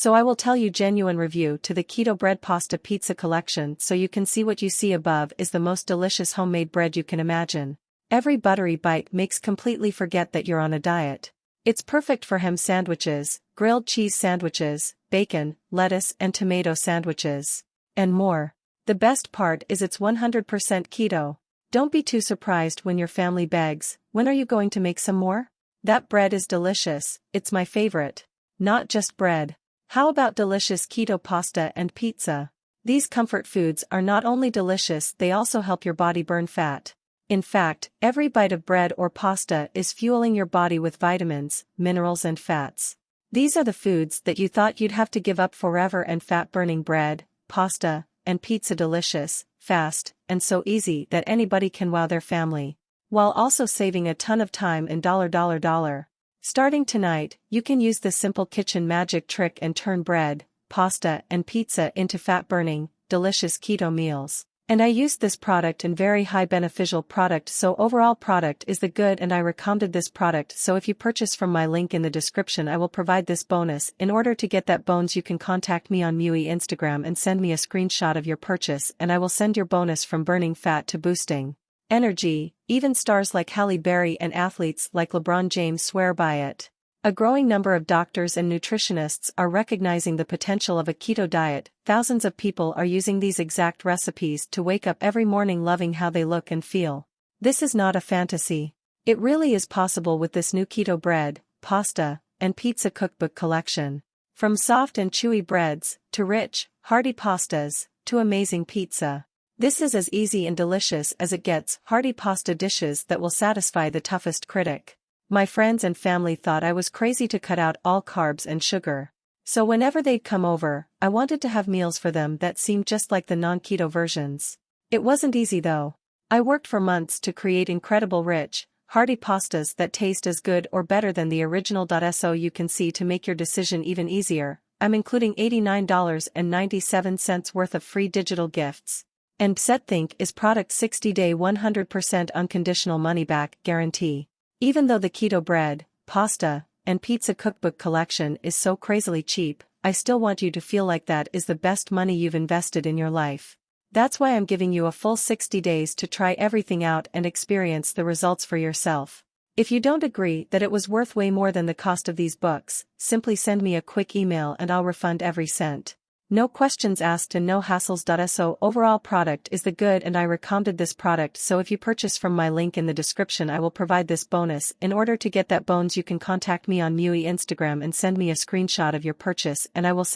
So I will tell you genuine review to the keto bread pasta pizza collection so you can see what you see above is the most delicious homemade bread you can imagine. Every buttery bite makes completely forget that you're on a diet. It's perfect for ham sandwiches, grilled cheese sandwiches, bacon, lettuce and tomato sandwiches, and more. The best part is it's 100% keto. Don't be too surprised when your family begs, "When are you going to make some more?" That bread is delicious, it's my favorite. Not just bread. How about delicious keto pasta and pizza? These comfort foods are not only delicious, they also help your body burn fat. In fact, every bite of bread or pasta is fueling your body with vitamins, minerals and fats. These are the foods that you thought you'd have to give up forever, and fat-burning bread, pasta, and pizza delicious, fast, and so easy that anybody can wow their family, while also saving a ton of time and dollar. Starting tonight, you can use the simple kitchen magic trick and turn bread, pasta and pizza into fat-burning, delicious keto meals. And I used this product and very high beneficial product, so overall product is the good and I recommended this product, so if you purchase from my link in the description I will provide this bonus. In order to get that bonus you can contact me on MUI Instagram and send me a screenshot of your purchase and I will send your bonus from burning fat to boosting energy. Even stars like Halle Berry and athletes like LeBron James swear by it. A growing number of doctors and nutritionists are recognizing the potential of a keto diet. Thousands of people are using these exact recipes to wake up every morning loving how they look and feel. This is not a fantasy. It really is possible with this new keto bread, pasta, and pizza cookbook collection. From soft and chewy breads, to rich, hearty pastas, to amazing pizza. This is as easy and delicious as it gets. Hearty pasta dishes that will satisfy the toughest critic. My friends and family thought I was crazy to cut out all carbs and sugar. So whenever they'd come over, I wanted to have meals for them that seemed just like the non-keto versions. It wasn't easy though. I worked for months to create incredible rich, hearty pastas that taste as good or better than the original. So you can see, to make your decision even easier, I'm including $89.97 worth of free digital gifts. And think is product 60-day 100% unconditional money-back guarantee. Even though the keto bread, pasta, and pizza cookbook collection is so crazily cheap, I still want you to feel like that is the best money you've invested in your life. That's why I'm giving you a full 60 days to try everything out and experience the results for yourself. If you don't agree that it was worth way more than the cost of these books, simply send me a quick email and I'll refund every cent. No questions asked and no hassles. So overall product is the good and I recommended this product, so if you purchase from my link in the description I will provide this bonus. In order to get that bonus you can contact me on MUI Instagram and send me a screenshot of your purchase and I will